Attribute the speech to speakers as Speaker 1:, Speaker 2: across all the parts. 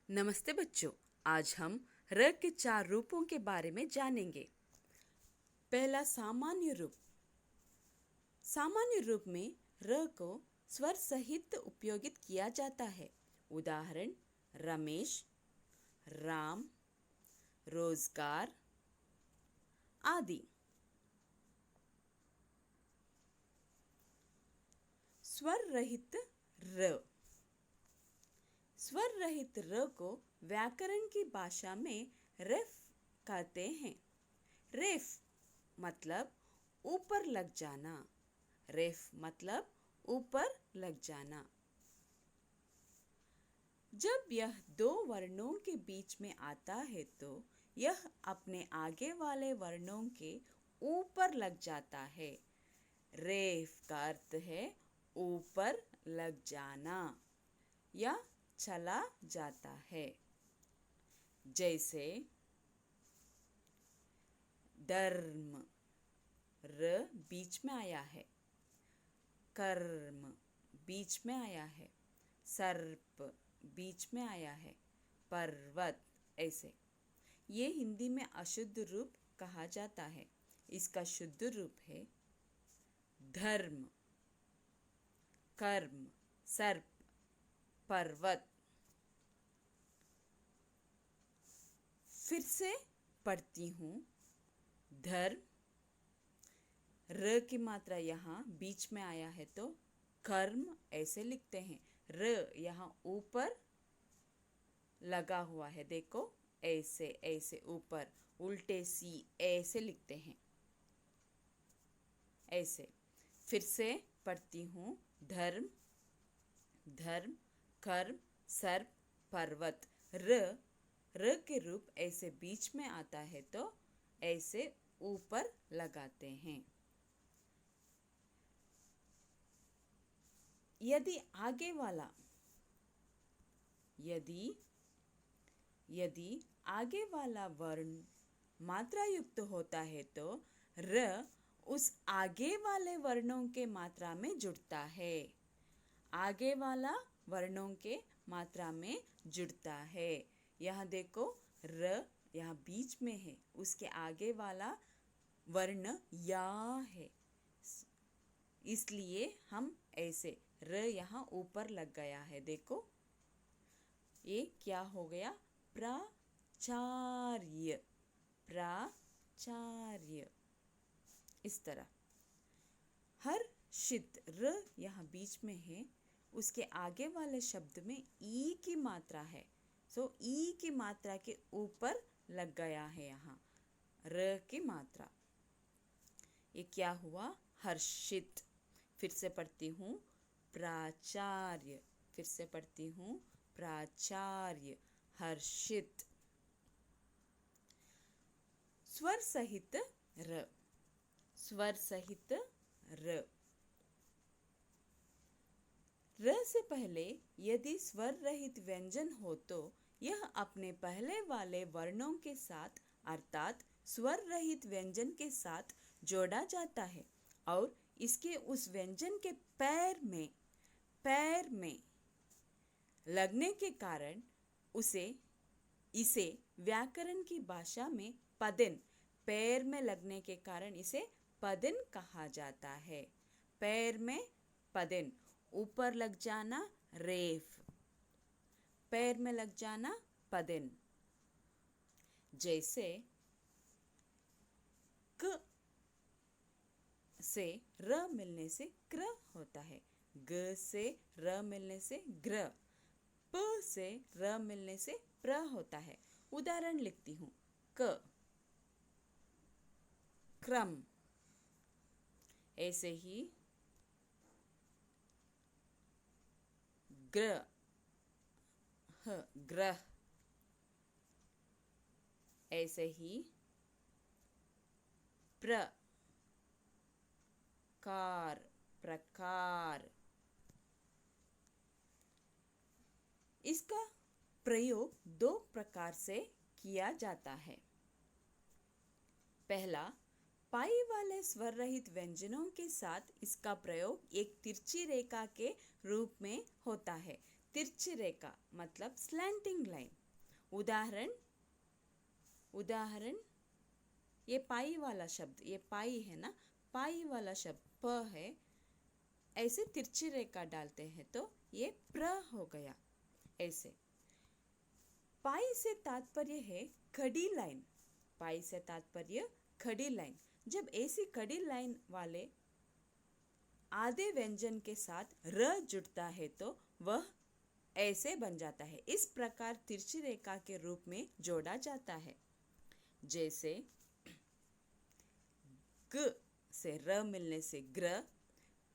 Speaker 1: नमस्ते बच्चों। आज हम र के 4 रूपों के बारे में जानेंगे। पहला, सामान्य रूप। सामान्य रूप में र को स्वर सहित उपयोगित किया जाता है। उदाहरण, रमेश, राम, रोजगार आदि। स्वर रहित र। स्वर रहित र को व्याकरण की भाषा में रेफ कहते हैं। रेफ मतलब ऊपर लग जाना। रेफ मतलब ऊपर लग जाना। जब यह दो वर्णों के बीच में आता है तो यह अपने आगे वाले वर्णों के ऊपर लग जाता है। रेफ का अर्थ है ऊपर लग जाना या चला जाता है। जैसे धर्म, र बीच में आया है। कर्म बीच में आया है। सर्प बीच में आया है। पर्वत ऐसे। ये हिंदी में अशुद्ध रूप कहा जाता है। इसका शुद्ध रूप है धर्म, कर्म, सर्प, पर्वत। फिर से पढ़ती हूँ। धर्म, र की मात्रा यहाँ बीच में आया है तो कर्म ऐसे लिखते हैं। र यहाँ ऊपर लगा हुआ है, देखो ऐसे ऐसे ऊपर उल्टे सी ऐसे लिखते हैं ऐसे। फिर से पढ़ती हूँ। धर्म, धर्म, कर्म, सर्प, पर्वत। र के रूप ऐसे बीच में आता है तो ऐसे ऊपर लगाते हैं। यदि आगे वाला यदि आगे वाला वर्ण मात्रा युक्त होता है तो र उस आगे वाले वर्णों के मात्रा में जुड़ता है। आगे वाला वर्णों के मात्रा में जुड़ता है। यहाँ देखो र यहाँ बीच में है, उसके आगे वाला वर्ण या है, इसलिए हम ऐसे र यहाँ ऊपर लग गया है। देखो ये क्या हो गया? प्राचार्य, प्राचार्य। इस तरह हर्षित, र यहाँ बीच में है, उसके आगे वाले शब्द में ई की मात्रा है। सो ई की मात्रा के ऊपर लग गया है यहाँ र की मात्रा। ये क्या हुआ? हर्षित। फिर से पढ़ती हूँ। प्राचार्य। फिर से पढ़ती हूँ। प्राचार्य, हर्षित। स्वर सहित र। स्वर सहित र। र से पहले यदि स्वर रहित व्यंजन हो तो यह अपने पहले वाले वर्णों के साथ अर्थात स्वर रहित व्यंजन के साथ जोड़ा जाता है और इसके उस व्यंजन के पैर में लगने के कारण इसे व्याकरण की भाषा में पदिन, पैर में लगने के कारण इसे पदिन कहा जाता है। पैर में पदिन, ऊपर लग जाना रेफ, पैर में लग जाना पदिन। जैसे क से र मिलने से क्र होता है। ग से र मिलने से ग्र। प से र मिलने से प्र होता है। उदाहरण लिखती हूँ। क, क्रम। ऐसे ही ग्र, ह, ग्रह। ऐसे ही प्रकार, प्रकार। इसका प्रयोग दो प्रकार से किया जाता है। पहला, पाई वाले स्वर रहित व्यंजनों के साथ इसका प्रयोग एक तिरछी रेखा के रूप में होता है। तिरछी रेखा मतलब स्लैंटिंग लाइन। उदाहरण ये पाई वाला शब्द, ये पाई है ना, पाई वाला शब्द प है, ऐसे तिरछी रेखा डालते हैं तो ये प्र हो गया। ऐसे पाई से तात्पर्य है खड़ी लाइन। पाई से तात्पर्य खड़ी लाइन। जब ऐसी खड़ी लाइन वाले आधे व्यंजन के साथ र जुड़ता है तो वह ऐसे बन जाता है। इस प्रकार तिरछी रेखा के रूप में जोड़ा जाता है। जैसे ग से र मिलने से ग्र,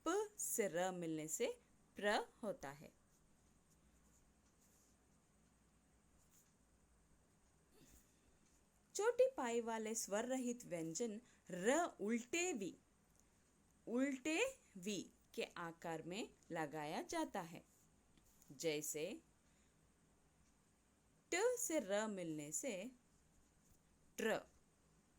Speaker 1: प से र मिलने से प्र होता है। छोटी पाई वाले स्वर रहित व्यंजन र उल्टे वी के आकार में लगाया जाता है। जैसे ट से र मिलने से ट्र,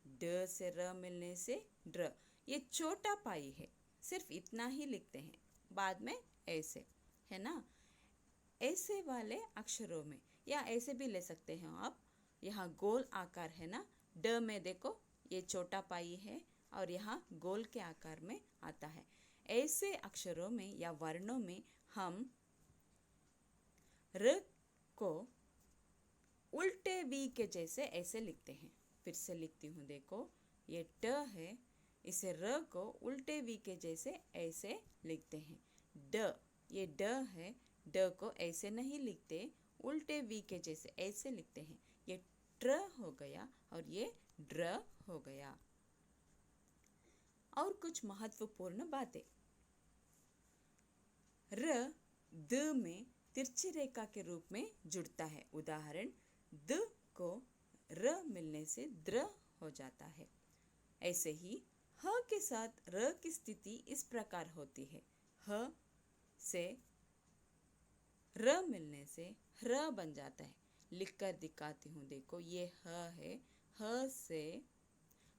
Speaker 1: ड से र मिलने से ड्र। ये छोटा पाई है, सिर्फ इतना ही लिखते हैं, बाद में ऐसे, है ना। ऐसे वाले अक्षरों में या ऐसे भी ले सकते हैं आप। यहाँ गोल आकार है ना, ड में देखो ये छोटा पाई है और यहाँ गोल के आकार में आता है। ऐसे अक्षरों में या वर्णों में हम र को उल्टे वी के जैसे ऐसे लिखते हैं। फिर से लिखती हूँ, देखो ये ट है, इसे र को उल्टे वी के जैसे ऐसे लिखते हैं। ड, ये ड है, ड को ऐसे नहीं लिखते, उल्टे वी के जैसे ऐसे लिखते हैं। ये ट्र हो गया और ये ड्र हो गया। और कुछ महत्वपूर्ण बातें। र द में तिरछी रेखा के रूप में जुड़ता है। उदाहरण द को र मिलने से द्र हो जाता है। ऐसे ही ह के साथ र की स्थिति इस प्रकार होती है। ह से र मिलने से ह्र बन जाता है। लिखकर दिखाती हूँ, देखो ये ह है, ह से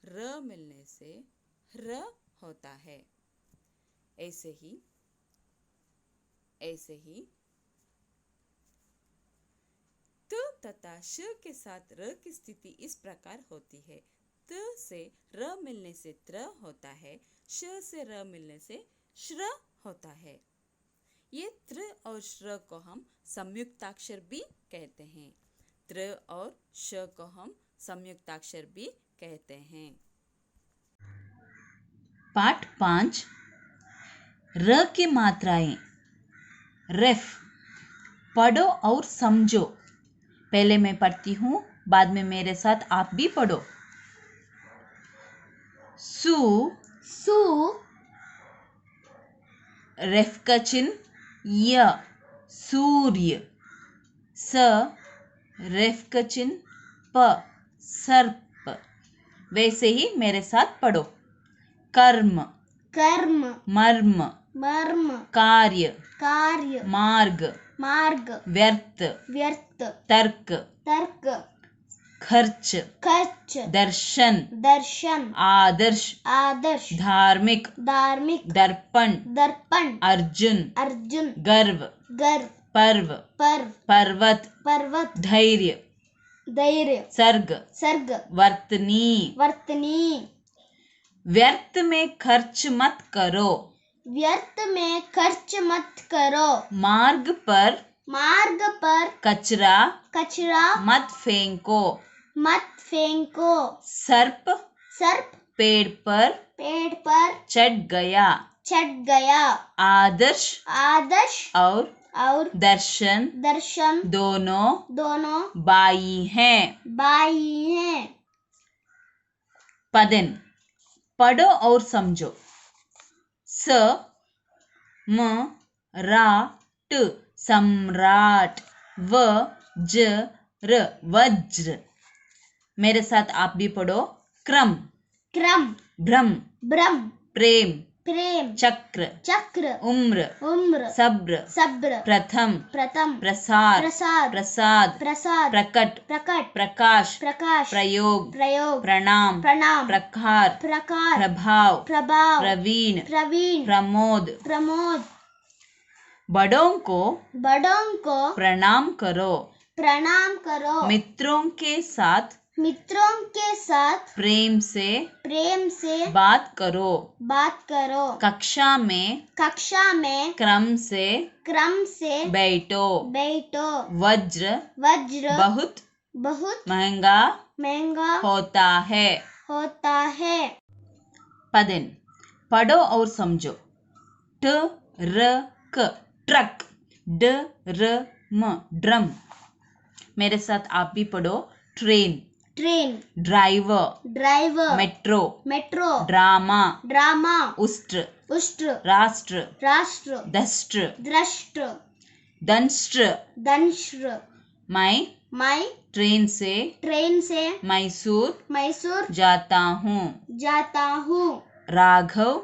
Speaker 1: र मिलने से ह्र होता है। ऐसे ही त तथा श के साथ र की स्थिति इस प्रकार होती है। त से र मिलने से त्र होता है, श से र मिलने से श्र होता है। ये त्र और श्र को हम संयुक्ताक्षर भी कहते हैं। त्र और श को हम संयुक्ताक्षर भी कहते हैं।
Speaker 2: पाठ 5 र की मात्राएं। रेफ, पढ़ो और समझो। पहले मैं पढ़ती हूँ, बाद में मेरे साथ आप भी पढ़ो। सु, रेफ का चिन्ह य, सूर्य। स, रेफ का चिन्ह प, सर्प। वैसे ही मेरे साथ पढ़ो। कर्म, मर्म, कार्य, मार्ग, व्यर्थ, तर्क, खर्च, दर्शन, आदर्श, धार्मिक, दर्पण, अर्जुन, गर्व, पर्व, पर्वत, धैर्य, सर्ग, वर्तनी। व्यर्थ में खर्च मत करो। मार्ग पर कचरा मत फेंको। सर्प पेड़ पर चढ़ गया। आदर्श और दर्शन दोनों बाई हैं। पदन, पढ़ो और समझो। स म रा ट, सम्राट। व ज र, वज्र। मेरे साथ आप भी पढ़ो। क्रम, भ्रम, प्रेम, चक्र, उम्र, सब्र, प्रथम, प्रसार, प्रसाद, प्रकट, प्रकाश, प्रयोग, प्रणाम, प्रकार, प्रभाव, प्रवीण, प्रमोद। बड़ों को
Speaker 3: प्रणाम करो।
Speaker 2: मित्रों के साथ प्रेम से बात करो। कक्षा में क्रम से बैठो। वज्र बहुत महंगा होता है। पदन पढ़ो और समझो। Truck truck, drum drum. मेरे साथ आप भी पढ़ो। ट्रेन ड्राइवर, मेट्रो ड्रामा, उष्ट्र राष्ट्र, दष्ट्र दंष्ट्र। मैं ट्रेन से मैसूर जाता हूँ। राघव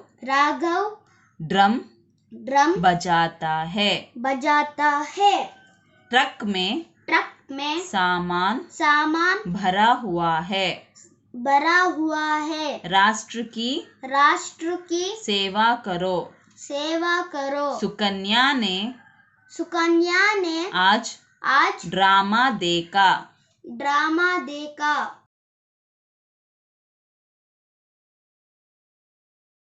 Speaker 2: ड्रम बजाता है। ट्रक में सामान भरा हुआ है। राष्ट्र की सेवा करो। सुकन्या ने आज ड्रामा देखा।